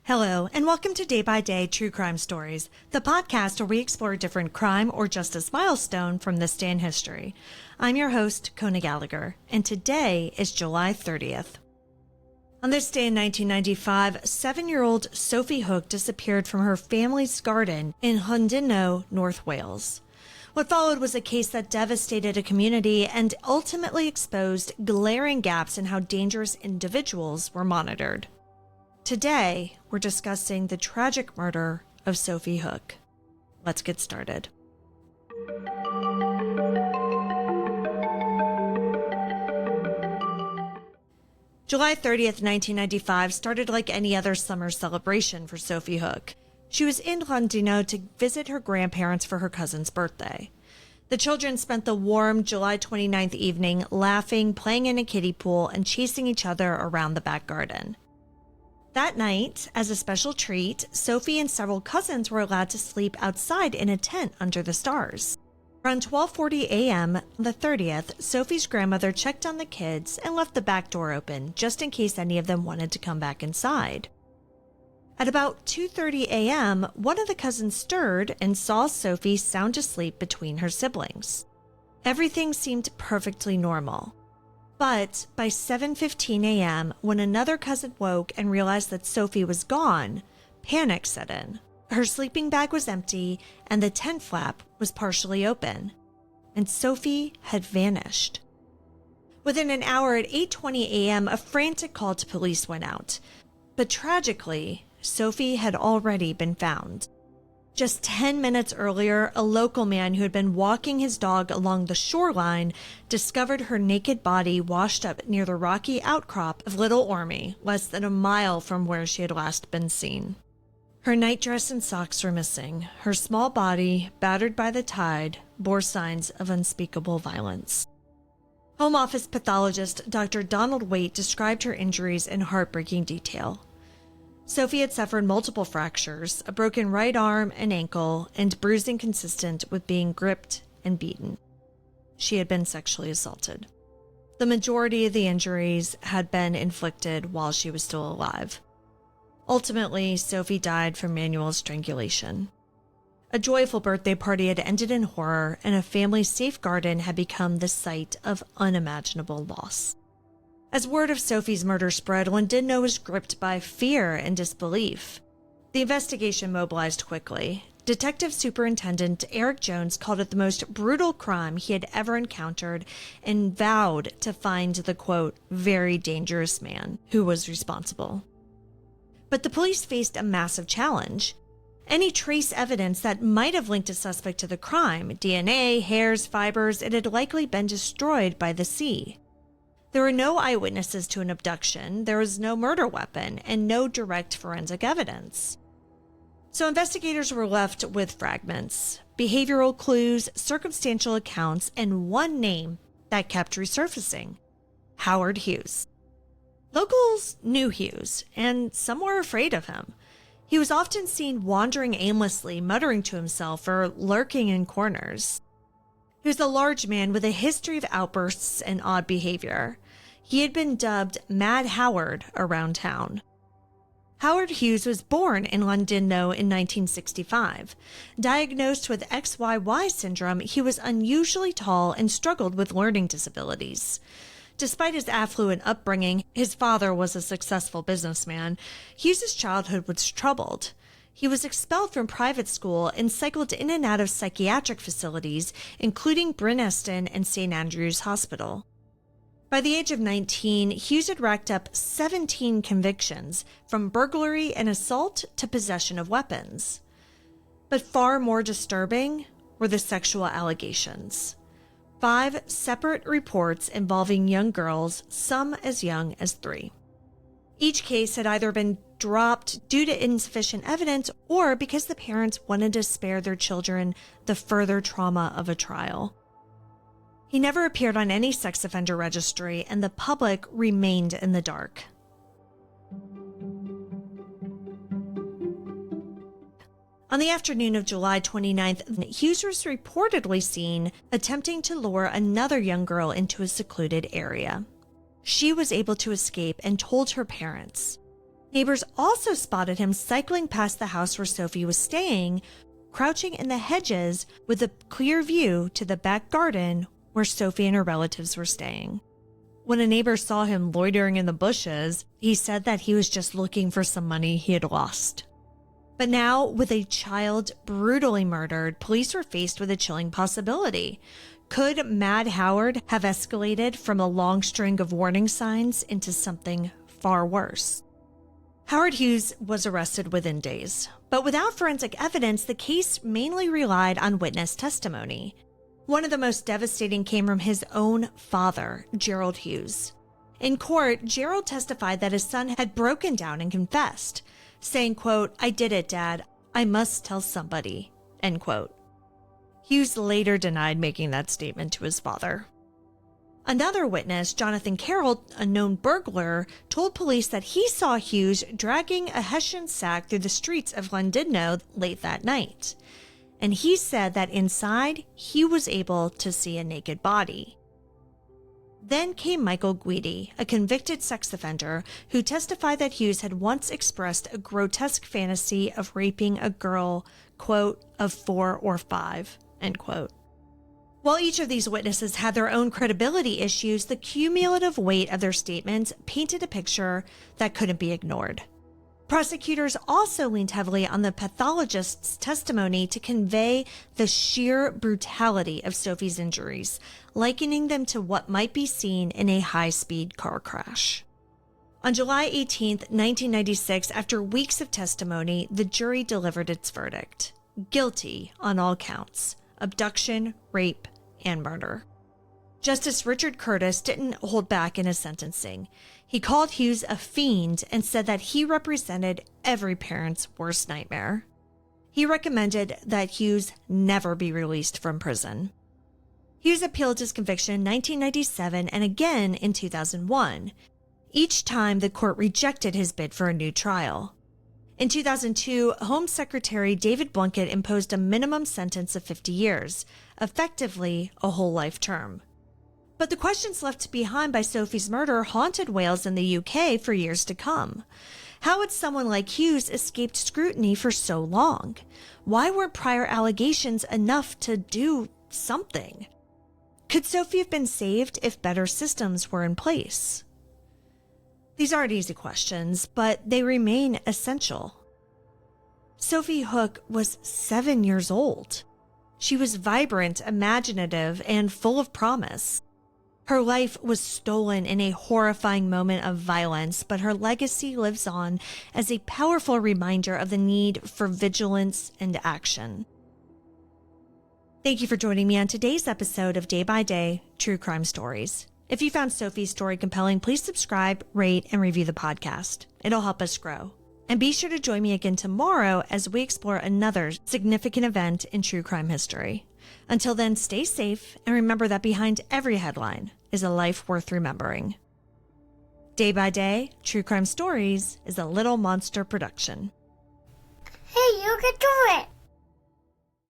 Hello, and welcome to Day by Day True Crime Stories, the podcast where we explore a different crime or justice milestone from this day in history. I'm your host, Kona Gallagher, and today is July 30th. On this day in 1995, 7-year-old Sophie Hook disappeared from her family's garden in Llandudno, North Wales. What followed was a case that devastated a community and ultimately exposed glaring gaps in how dangerous individuals were monitored. Today, we're discussing the tragic murder of Sophie Hook. Let's get started. July 30th, 1995 started like any other summer celebration for Sophie Hook. She was in Llandudno to visit her grandparents for her cousin's birthday. The children spent the warm July 29th evening laughing, playing in a kiddie pool, and chasing each other around the back garden. That night, as a special treat, Sophie and several cousins were allowed to sleep outside in a tent under the stars. Around 12:40 a.m. on the 30th, Sophie's grandmother checked on the kids and left the back door open just in case any of them wanted to come back inside. At about 2:30 a.m., one of the cousins stirred and saw Sophie sound asleep between her siblings. Everything seemed perfectly normal. But by 7:15 a.m., when another cousin woke and realized that Sophie was gone, panic set in. Her sleeping bag was empty and the tent flap was partially open, and Sophie had vanished. Within an hour at 8:20 a.m., a frantic call to police went out. But tragically, Sophie had already been found. Just 10 minutes earlier, a local man who had been walking his dog along the shoreline discovered her naked body washed up near the rocky outcrop of Little Orme, less than a mile from where she had last been seen. Her nightdress and socks were missing. Her small body, battered by the tide, bore signs of unspeakable violence. Home Office pathologist Dr. Donald Waite described her injuries in heartbreaking detail. Sophie had suffered multiple fractures, a broken right arm and ankle, and bruising consistent with being gripped and beaten. She had been sexually assaulted. The majority of the injuries had been inflicted while she was still alive. Ultimately, Sophie died from manual strangulation. A joyful birthday party had ended in horror, and a family safe garden had become the site of unimaginable loss. As word of Sophie's murder spread, Llandudno was gripped by fear and disbelief. The investigation mobilized quickly. Detective Superintendent Eric Jones called it the most brutal crime he had ever encountered and vowed to find the, quote, very dangerous man who was responsible. But the police faced a massive challenge. Any trace evidence that might have linked a suspect to the crime, DNA, hairs, fibers, it had likely been destroyed by the sea. There were no eyewitnesses to an abduction, there was no murder weapon, and no direct forensic evidence. So investigators were left with fragments, behavioral clues, circumstantial accounts, and one name that kept resurfacing: Howard Hughes. Locals knew Hughes, and some were afraid of him. He was often seen wandering aimlessly, muttering to himself, or lurking in corners. He was a large man with a history of outbursts and odd behavior. He had been dubbed Mad Howard around town. Howard Hughes was born in Llandudno in 1965. Diagnosed with XYY syndrome, he was unusually tall and struggled with learning disabilities. Despite his affluent upbringing, his father was a successful businessman. Hughes's childhood was troubled. He was expelled from private school and cycled in and out of psychiatric facilities, including Bryn Eston and St. Andrew's Hospital. By the age of 19, Hughes had racked up 17 convictions, from burglary and assault to possession of weapons. But far more disturbing were the sexual allegations. 5 separate reports involving young girls, some as young as 3. Each case had either been dropped due to insufficient evidence or because the parents wanted to spare their children the further trauma of a trial. He never appeared on any sex offender registry, and the public remained in the dark. On the afternoon of July 29th, Hughes was reportedly seen attempting to lure another young girl into a secluded area. She was able to escape and told her parents. Neighbors also spotted him cycling past the house where Sophie was staying, crouching in the hedges with a clear view to the back garden where Sophie and her relatives were staying. When a neighbor saw him loitering in the bushes, he said that he was just looking for some money he had lost. But now, with a child brutally murdered, police were faced with a chilling possibility. Could Mad Howard have escalated from a long string of warning signs into something far worse? Howard Hughes was arrested within days, but without forensic evidence, the case mainly relied on witness testimony. One of the most devastating came from his own father, Gerald Hughes. In court, Gerald testified that his son had broken down and confessed, saying, quote, "I did it, Dad. I must tell somebody," end quote. Hughes later denied making that statement to his father. Another witness, Jonathan Carroll, a known burglar, told police that he saw Hughes dragging a Hessian sack through the streets of Llandudno late that night. And he said that inside, he was able to see a naked body. Then came Michael Guidi, a convicted sex offender, who testified that Hughes had once expressed a grotesque fantasy of raping a girl, quote, of 4 or 5, end quote. While each of these witnesses had their own credibility issues, the cumulative weight of their statements painted a picture that couldn't be ignored. Prosecutors also leaned heavily on the pathologist's testimony to convey the sheer brutality of Sophie's injuries, likening them to what might be seen in a high-speed car crash. On July 18, 1996, after weeks of testimony, the jury delivered its verdict: guilty on all counts: abduction, rape, and murder. Justice Richard Curtis didn't hold back in his sentencing. He called Hughes a fiend and said that he represented every parent's worst nightmare. He recommended that Hughes never be released from prison. Hughes appealed his conviction in 1997 and again in 2001. Each time, the court rejected his bid for a new trial. In 2002, Home Secretary David Blunkett imposed a minimum sentence of 50 years, effectively a whole life term. But the questions left behind by Sophie's murder haunted Wales and the UK for years to come. How had someone like Hughes escaped scrutiny for so long? Why weren't prior allegations enough to do something? Could Sophie have been saved if better systems were in place? These aren't easy questions, but they remain essential. Sophie Hook was 7 years old. She was vibrant, imaginative, and full of promise. Her life was stolen in a horrifying moment of violence, but her legacy lives on as a powerful reminder of the need for vigilance and action. Thank you for joining me on today's episode of Day by Day True Crime Stories. If you found Sophie's story compelling, please subscribe, rate, and review the podcast. It'll help us grow. And be sure to join me again tomorrow as we explore another significant event in true crime history. Until then, stay safe and remember that behind every headline is a life worth remembering. Day by Day, True Crime Stories is a Little Monster production. Hey, you can do it!